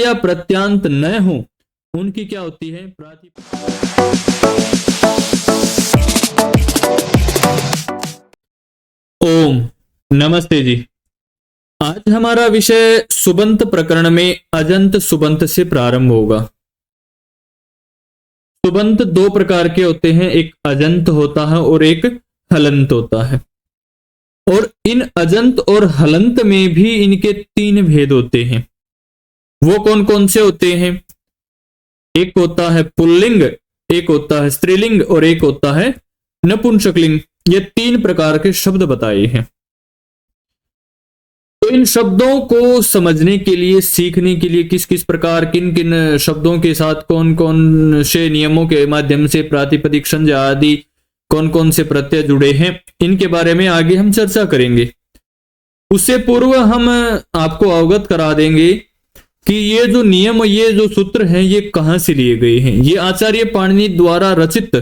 या प्रत्यांत न हो उनकी क्या होती है? ओम नमस्ते जी। आज हमारा विषय सुबंत प्रकरण में अजंत सुबंत से प्रारंभ होगा। सुबंत दो प्रकार के होते हैं, एक अजंत होता है और एक हलंत होता है। और इन अजंत और हलंत में भी इनके तीन भेद होते हैं। वो कौन कौन से होते हैं? एक होता है पुल्लिंग, एक होता है स्त्रीलिंग और एक होता है नपुंसकलिंग। ये तीन प्रकार के शब्द बताए हैं। तो इन शब्दों को समझने के लिए, सीखने के लिए किस किस प्रकार, किन किन शब्दों के साथ कौन कौन से नियमों के माध्यम से प्रातिपदिक संज्ञा आदि कौन कौन से प्रत्यय जुड़े हैं, इनके बारे में आगे हम चर्चा करेंगे। उससे पूर्व हम आपको अवगत करा देंगे कि ये जो नियम, ये जो सूत्र हैं, ये कहां से लिए गए हैं। ये आचार्य पाणिनि द्वारा रचित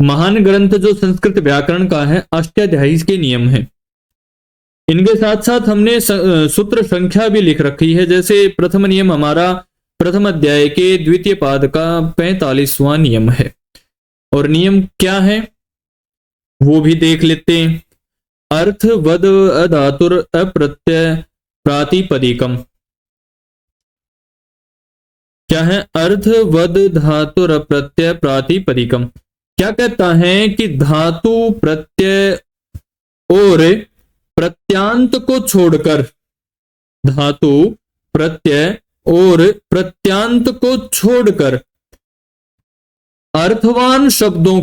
महान ग्रंथ जो संस्कृत व्याकरण का है, अष्टाध्यायी के नियम हैं। इनके साथ साथ हमने सूत्र संख्या भी लिख रखी है। जैसे प्रथम नियम हमारा प्रथम अध्याय के द्वितीय पाद का 45वां नियम है। और नियम क्या है वो भी देख लेते हैं। अर्थ वद अधातुर अप्रत्यय प्रातिपदिकम। क्या है? अर्थ वद धातुर अप्रत्यय प्रातिपदिकम। क्या कहता है कि धातु प्रत्यय और प्रत्यांत को छोड़कर, धातु प्रत्यय और प्रत्यांत को छोड़कर अर्थवान शब्दों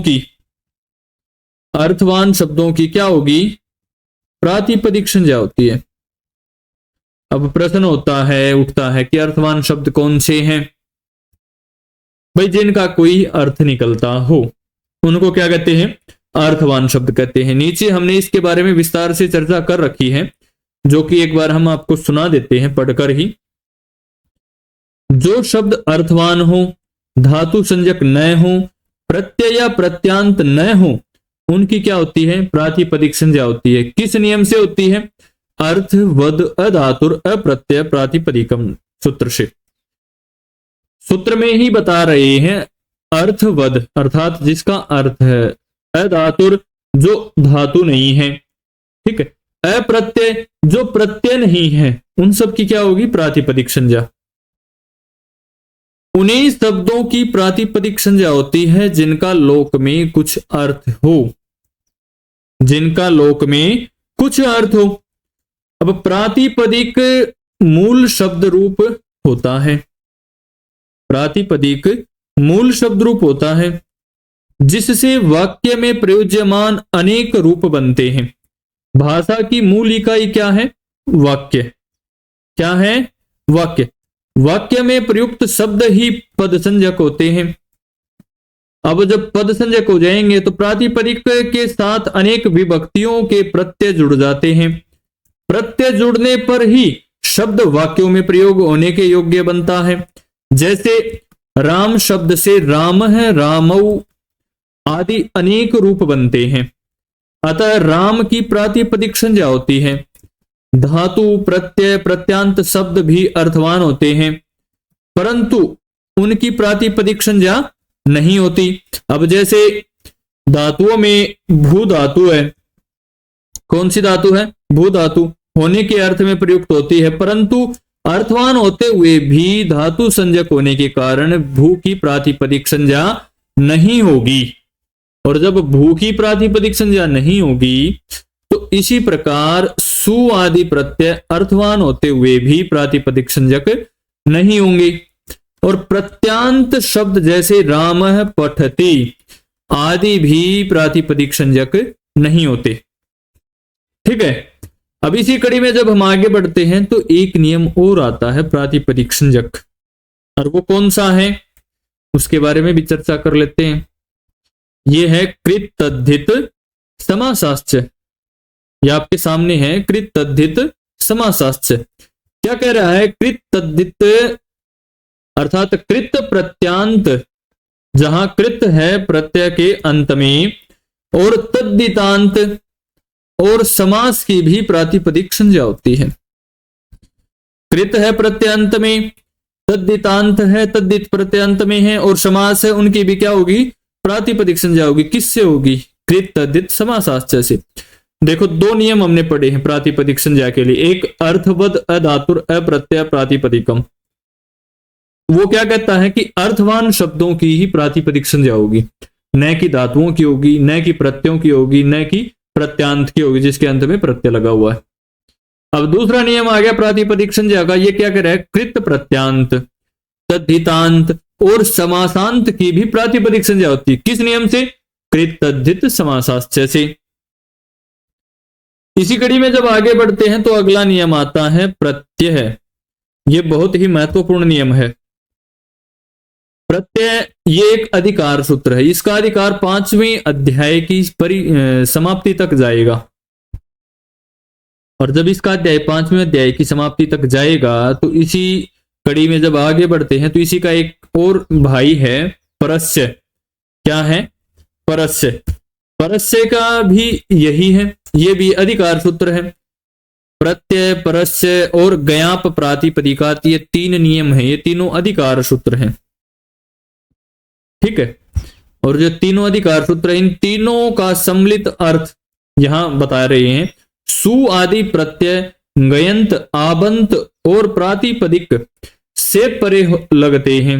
की क्या होगी? प्रातिपदिक संज्ञा होती है। अब प्रश्न उठता है कि अर्थवान शब्द कौन से हैं? भाई जिनका कोई अर्थ निकलता हो उनको क्या कहते हैं? अर्थवान शब्द कहते हैं। नीचे हमने इसके बारे में विस्तार से चर्चा कर रखी है, जो कि एक बार हम आपको सुना देते हैं पढ़कर ही। जो शब्द अर्थवान हो, धातु संज्ञक न हो, प्रत्यय या प्रत्यांत न हो, उनकी क्या होती है? प्रातिपदिक संज्ञा होती है। किस नियम से होती है? अर्थ वद अधातुर अप्रत्यय प्रातिपदिकम सूत्र से। सूत्र में ही बता रहे हैं अर्थवद अर्थात जिसका अर्थ है, अधातुर जो धातु नहीं है, ठीक है, अप्रत्यय जो प्रत्यय नहीं है, उन सब की क्या होगी? प्रातिपदिक संज्ञा। उन्हीं शब्दों की प्रातिपदिक संज्ञा होती है जिनका लोक में कुछ अर्थ हो, जिनका लोक में कुछ अर्थ हो। अब प्रातिपदिक मूल शब्द रूप होता है, प्रातिपदिक मूल शब्द रूप होता है जिससे वाक्य में प्रयोज्यमान अनेक रूप बनते हैं। भाषा की मूल इकाई क्या है? वाक्य। क्या है? वाक्य। वाक्य में प्रयुक्त शब्द ही पद संज्ञक होते हैं। अब जब पद संज्ञक हो जाएंगे तो प्रातिपदिक के साथ अनेक विभक्तियों के प्रत्यय जुड़ जाते हैं। प्रत्यय जुड़ने पर ही शब्द वाक्यों में प्रयोग होने के योग्य बनता है। जैसे राम शब्द से राम है, रामौ आदि अनेक रूप बनते हैं। अतः राम की प्रातिपदिक संज्ञा होती है। धातु प्रत्यय प्रत्यांत शब्द भी अर्थवान होते हैं, परंतु उनकी प्रातिपदिक संज्ञा नहीं होती। अब जैसे धातुओं में भू धातु है। कौन सी धातु है? भू धातु होने के अर्थ में प्रयुक्त होती है, परंतु अर्थवान होते हुए भी धातु संज्ञक होने के कारण भू की प्रातिपदिक संज्ञा नहीं होगी। और जब भू की प्रातिपदिक संज्ञा नहीं होगी तो इसी प्रकार सु आदि प्रत्यय अर्थवान होते हुए भी प्रातिपदिक संज्ञक नहीं होंगे। और प्रत्यांत शब्द जैसे राम पठति आदि भी प्रातिपदिक संज्ञक नहीं होते। ठीक है। अब इसी कड़ी में जब हम आगे बढ़ते हैं तो एक नियम और आता है प्रातिपदिक संज्ञक, और वो कौन सा है उसके बारे में भी चर्चा कर लेते हैं। ये है कृत तद्धित समासाश्च। ये आपके सामने है कृत तद्धित समासाश्च। क्या कह रहा है? कृत तद्धित अर्थात कृत प्रत्यांत, जहां कृत है प्रत्यय के अंत में, और तद्धितांत और समास की भी प्रातिपदिक संज्ञा होती है। कृत है प्रत्यंत में, तद्धितांत है तद्धित प्रत्यंत में है, और समास है उनकी भी क्या होगी, प्रातिपदिक संज्ञा होगी। किससे होगी, कृत तद्धित समासाश्च से। देखो दो नियम हमने पढ़े हैं प्रातिपदिक संज्ञा के लिए, एक अर्थवद अधातुर अप्रत्यय प्रातिपदिकम। वो क्या कहता है कि अर्थवान शब्दों की ही प्रातिपदिक संज्ञा होगी, न कि धातुओं की होगी, न कि प्रत्ययों की होगी, न कि प्रत्यांत की होगी जिसके अंत में प्रत्यय लगा हुआ है। अब दूसरा नियम आ गया प्रातिपदिक संज्ञा का, ये क्या कह रहा है, कृत प्रत्यांत तद्धितांत और समासांत की भी प्रातिपदिक संज्ञा होती है। किस नियम से, कृत तद्धित समासाश्च से। इसी कड़ी में जब आगे बढ़ते हैं तो अगला नियम आता है प्रत्यय। ये बहुत ही महत्वपूर्ण नियम है। प्रत्यय ये एक अधिकार सूत्र है, इसका अधिकार 5वें अध्याय की समाप्ति तक जाएगा, और जब इसका अध्याय 5वें अध्याय की समाप्ति तक जाएगा तो इसी कड़ी में जब आगे बढ़ते हैं तो इसी का एक और भाई है परस्य। क्या है, परस्य। परस्य का भी यही है, ये भी अधिकार सूत्र है। प्रत्यय, परस्य और ज्ञाप प्रातिपदिकात, ये तीन नियम है, ये तीनों अधिकार सूत्र हैं। ठीक है, और जो तीनों अधिकार सूत्र, इन तीनों का सम्मिलित अर्थ यहां बता रहे हैं। सु आदि प्रत्यय गयंत, आबंत और प्रातिपदिक से परे लगते हैं।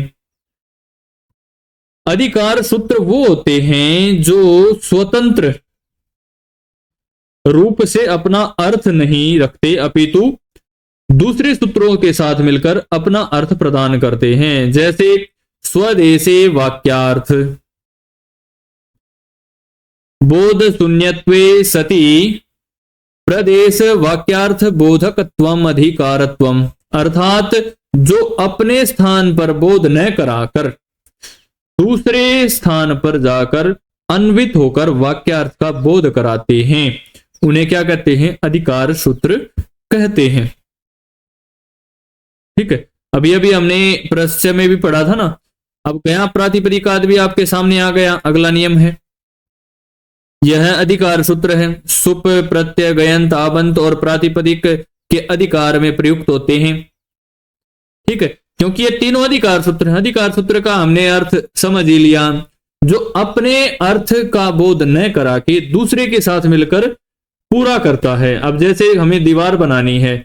अधिकार सूत्र वो होते हैं जो स्वतंत्र रूप से अपना अर्थ नहीं रखते, अपितु दूसरे सूत्रों के साथ मिलकर अपना अर्थ प्रदान करते हैं। जैसे स्वदेशे वाक्यार्थ, बोध शून्यत्वे सति प्रदेश वाक्यार्थ बोधकत्वम अधिकारत्वम, अर्थात जो अपने स्थान पर बोध न कराकर दूसरे स्थान पर जाकर अन्वित होकर वाक्यार्थ का बोध कराते हैं, उन्हें क्या कहते हैं, अधिकार सूत्र कहते हैं। ठीक है, अभी अभी हमने प्रत्यय में भी पढ़ा था ना। अब गया प्रातिपदिकाद भी आपके सामने आ गया, अगला नियम है। यह अधिकार सूत्र है, सुप प्रत्यय गयंत आबंत और प्रातिपदिक के अधिकार में प्रयुक्त होते हैं। ठीक है, क्योंकि ये तीनों अधिकार सूत्र हैं। अधिकार सूत्र का हमने अर्थ समझ ही लिया, जो अपने अर्थ का बोध न करा के दूसरे के साथ मिलकर पूरा करता है। अब जैसे हमें दीवार बनानी है,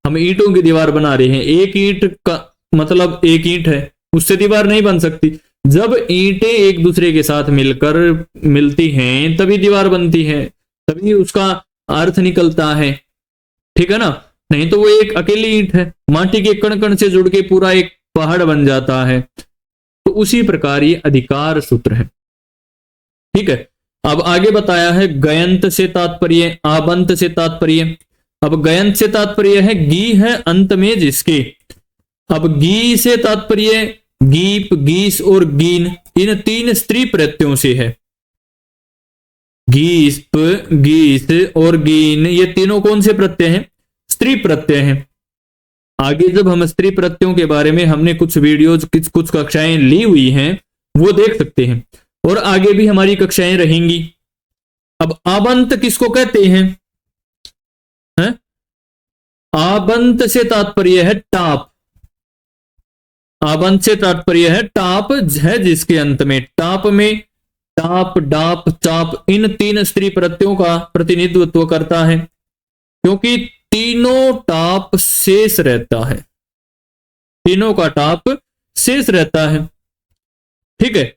हम ईंटों की दीवार बना रहे हैं, एक ईंट का मतलब एक ईंट है, उससे दीवार नहीं बन सकती। जब ईंटें एक दूसरे के साथ मिलकर मिलती हैं तभी दीवार बनती है, तभी उसका अर्थ निकलता है। ठीक है ना, नहीं तो वो एक अकेली ईंट है, माटी के कण कण से जुड़ के पूरा एक पहाड़ बन जाता है। तो उसी प्रकार ये अधिकार सूत्र है। ठीक है, अब आगे बताया है गयंत से तात्पर्य, आबंत से तात्पर्य। अब गयंत से तात्पर्य है गी है अंत में जिसके। अब गी से तात्पर्य गीप, गीस और गीन, इन तीन स्त्री प्रत्ययों से है। गीस्प, गीस और गीन, ये तीनों कौन से प्रत्यय हैं, स्त्री प्रत्यय हैं। आगे जब हम स्त्री प्रत्ययों के बारे में हमने कुछ वीडियोज कुछ कक्षाएं ली हुई हैं, वो देख सकते हैं, और आगे भी हमारी कक्षाएं रहेंगी। अब आबंत किसको कहते हैं, है? आबंत से तात्पर्य है टाप। आबंत से तात्पर्य है टाप है जिसके अंत में, टाप में टाप, डाप, चाप, इन तीन स्त्री प्रत्ययों का प्रतिनिधित्व करता है, क्योंकि तीनों टाप शेष रहता है, तीनों का टाप शेष रहता है। ठीक है,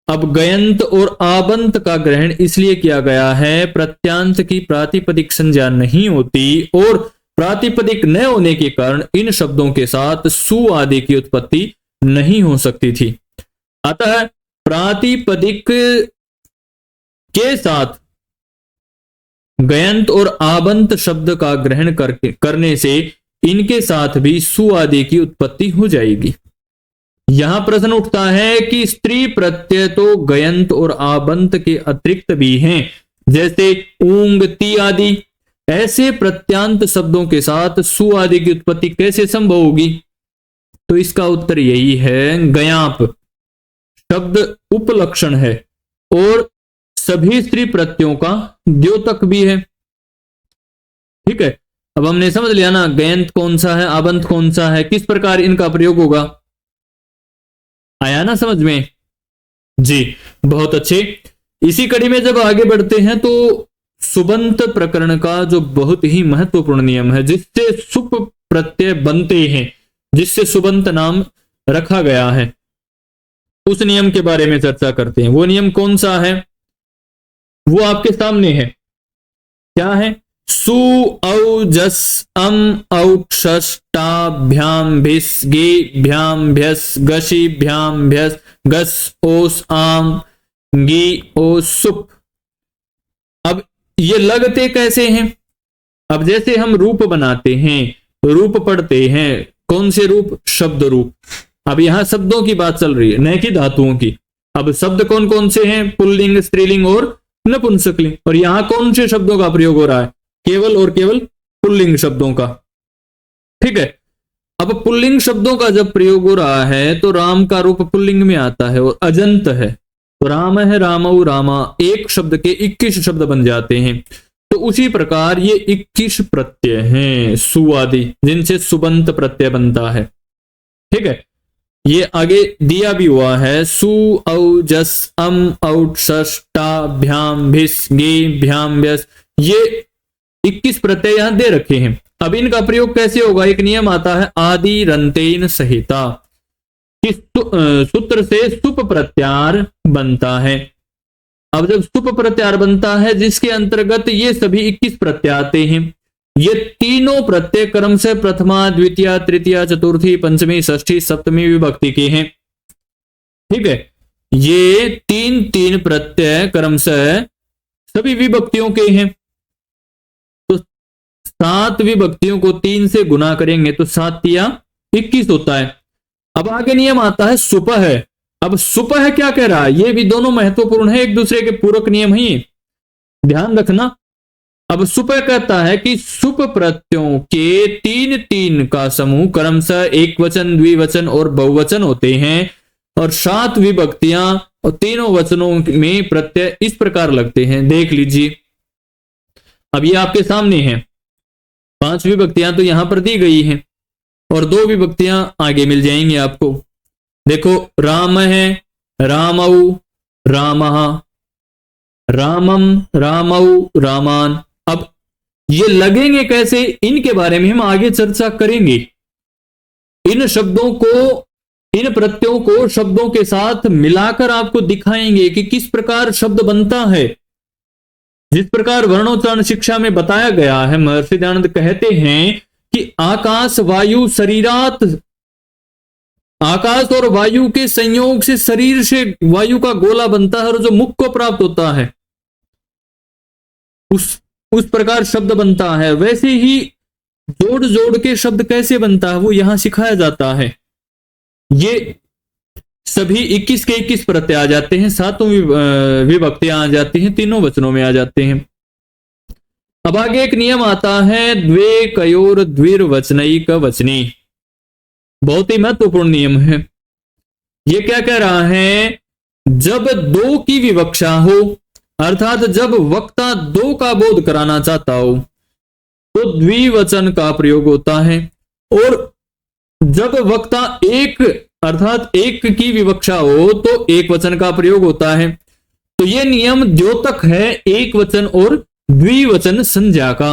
अब गयंत और आबंत का ग्रहण इसलिए किया गया है, प्रत्यांत की प्रातिपदिक संज्ञा नहीं होती और प्रातिपदिक न होने के कारण इन शब्दों के साथ सु आदि की उत्पत्ति नहीं हो सकती थी। अतः प्रातिपदिक के साथ गयंत और आबंत शब्द का ग्रहण करने से इनके साथ भी सु आदि की उत्पत्ति हो जाएगी। यहां प्रश्न उठता है कि स्त्री प्रत्यय तो गयंत और आबंत के अतिरिक्त भी हैं, जैसे ऊंग, ती आदि। ऐसे प्रत्यांत शब्दों के साथ सु आदि की उत्पत्ति कैसे संभव होगी? तो इसका उत्तर यही है, गयाप शब्द उपलक्षण है और सभी स्त्री प्रत्ययों का द्योतक भी है। ठीक है, अब हमने समझ लिया ना, गयंत कौन सा है, आबंत कौन सा है, किस प्रकार इनका प्रयोग होगा। आया ना समझ में जी, बहुत अच्छे। इसी कड़ी में जब आगे बढ़ते हैं तो सुबंत प्रकरण का जो बहुत ही महत्वपूर्ण नियम है, जिससे सुप प्रत्यय बनते हैं, जिससे सुबंत नाम रखा गया है, उस नियम के बारे में चर्चा करते हैं। वो नियम कौन सा है, वो आपके सामने है। क्या है? सु औ जस अम औट षष्टाभ्याम भिस गे भ्याम भ्यस गशी भ्याम भ्यस गस ओस आम गी ओस सुप। अब ये लगते कैसे हैं? अब जैसे हम रूप बनाते हैं, रूप पढ़ते हैं, कौन से रूप? शब्द रूप। अब यहां शब्दों की बात चल रही है, न कि धातुओं की। अब शब्द कौन कौन से हैं? पुल्लिंग, स्त्रीलिंग और नपुंसकलिंग। और यहां कौन से शब्दों का प्रयोग हो रहा है? केवल और केवल पुल्लिंग शब्दों का। ठीक है। अब पुल्लिंग शब्दों का जब प्रयोग हो रहा है तो राम का रूप पुल्लिंग में आता है और अजंत है, तो राम है, रामऊ, रामा, एक शब्द के 21 शब्द बन जाते हैं। तो उसी प्रकार ये 21 प्रत्यय हैं सुआदि, जिनसे सुबंत प्रत्यय बनता है। ठीक है। ये आगे दिया भी हुआ है, सु औ जस अम औट षष्टा भ्याम भिस गे भ्याम व्यस, ये 21 प्रत्यय यहां दे रखे हैं। अब इनका प्रयोग कैसे होगा? एक नियम आता है आदि रंतेन सहिता, इस सूत्र से सुप प्रत्यार बनता है। अब जब सुप प्रत्यार बनता है, जिसके अंतर्गत ये सभी 21 प्रत्यय आते हैं, ये तीनों प्रत्यय क्रम से प्रथमा, द्वितीय, तृतीय, चतुर्थी, पंचमी, षष्ठी, सप्तमी विभक्ति के हैं। ठीक है। ये तीन तीन प्रत्यय क्रम से सभी विभक्तियों के हैं। तो 7 विभक्तियों को 3 से गुना करेंगे तो 7 तिया 21 होता है। अब आगे नियम आता है सुपह। अब सुपह क्या कह रहा है? ये भी दोनों महत्वपूर्ण है, एक दूसरे के पूरक नियम ही, ध्यान रखना। अब सुपह कहता है कि सुप प्रत्ययों के 3 का समूह क्रमशः एक वचन, द्विवचन और बहुवचन होते हैं, और 7 विभक्तियां और तीनों वचनों में प्रत्यय इस प्रकार लगते हैं। देख लीजिए, अब ये आपके सामने है। 5 विभक्तियां तो यहां पर दी गई हैं और 2 विभक्तियां आगे मिल जाएंगी आपको। देखो, राम है, रामऊ, रामः, रामम, रामऊ, रामान। अब ये लगेंगे कैसे, इनके बारे में हम आगे चर्चा करेंगे। इन शब्दों को, इन प्रत्ययों को शब्दों के साथ मिलाकर आपको दिखाएंगे कि किस प्रकार शब्द बनता है। जिस प्रकार वर्णोच्चारण शिक्षा में बताया गया है, महर्षि दयानंद कहते हैं कि आकाश वायु शरीरात, आकाश और वायु के संयोग से शरीर से वायु का गोला बनता है और जो मुख को प्राप्त होता है, उस प्रकार शब्द बनता है। वैसे ही जोड़ जोड़ के शब्द कैसे बनता है वो यहां सिखाया जाता है। ये सभी 21 के 21 प्रत्यय आ जाते हैं, 7 विभक्तियां आ जाती हैं, तीनों वचनों में आ जाते हैं। अब आगे एक नियम आता है द्वे कयोर द्विर्वचनैक वचनी। बहुत ही महत्वपूर्ण नियम है। ये क्या कह रहा है? जब 2 की विवक्षा हो, अर्थात जब वक्ता 2 का बोध कराना चाहता हो, तो द्विवचन का प्रयोग होता है, और जब वक्ता 1 अर्थात 1 की विवक्षा हो तो एक वचन का प्रयोग होता है। तो यह नियम द्योतक है एक वचन और द्विवचन संज्ञा का।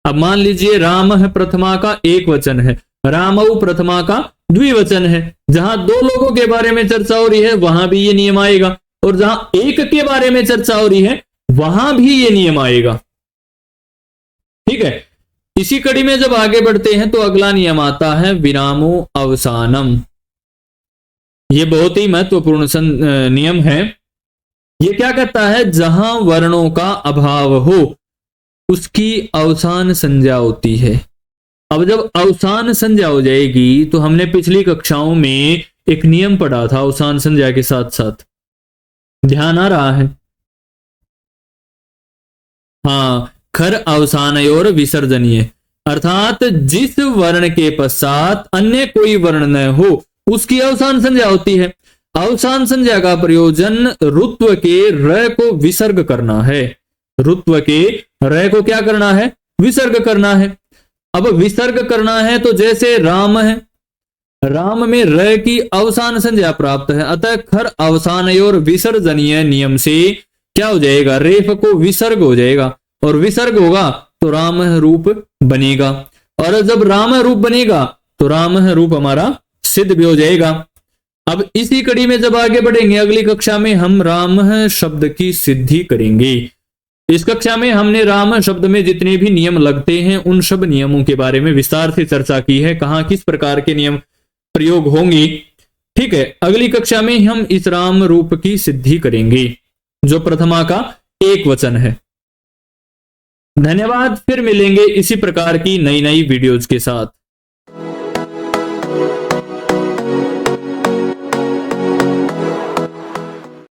अब मान लीजिए राम है प्रथमा का एक वचन है, रामऊ प्रथमा का द्विवचन है। जहां 2 लोगों के बारे में चर्चा हो रही है वहां भी ये नियम आएगा, और जहां 1 के बारे में चर्चा हो रही है वहां भी ये नियम आएगा। ठीक है। इसी कड़ी में जब आगे बढ़ते हैं तो अगला नियम आता है विरामो अवसानम। यह बहुत ही महत्वपूर्ण नियम है। यह क्या कहता है? जहां वर्णों का अभाव हो उसकी अवसान संज्ञा होती है। अब जब अवसान संज्ञा हो जाएगी, तो हमने पिछली कक्षाओं में एक नियम पढ़ा था अवसान संज्ञा के साथ साथ, ध्यान आ रहा है? हाँ, खर अवसानयोर विसर्जनीय, अर्थात जिस वर्ण के पश्चात अन्य कोई वर्ण न हो उसकी अवसान संज्ञा होती है। अवसान संज्ञा का प्रयोजन रुत्व के र को विसर्ग करना है। रुत्व के र को क्या करना है? विसर्ग करना है। अब विसर्ग करना है तो जैसे राम है, राम में र की अवसान संज्ञा प्राप्त है, अतः खर अवसान और विसर्जनीय नियम से क्या हो जाएगा, रेफ को विसर्ग हो जाएगा, और विसर्ग होगा तो राम रूप बनेगा, और जब राम रूप बनेगा तो राम रूप हमारा सिद्ध भी हो जाएगा। अब इसी कड़ी में जब आगे बढ़ेंगे अगली कक्षा में हम राम शब्द की सिद्धि करेंगे। इस कक्षा में हमने राम शब्द में जितने भी नियम लगते हैं उन सब नियमों के बारे में विस्तार से चर्चा की है, कहां किस प्रकार के नियम प्रयोग होंगे। ठीक है, अगली कक्षा में हम इस राम रूप की सिद्धि करेंगे जो प्रथमा का एक वचन है। धन्यवाद, फिर मिलेंगे इसी प्रकार की नई नई वीडियोज के साथ।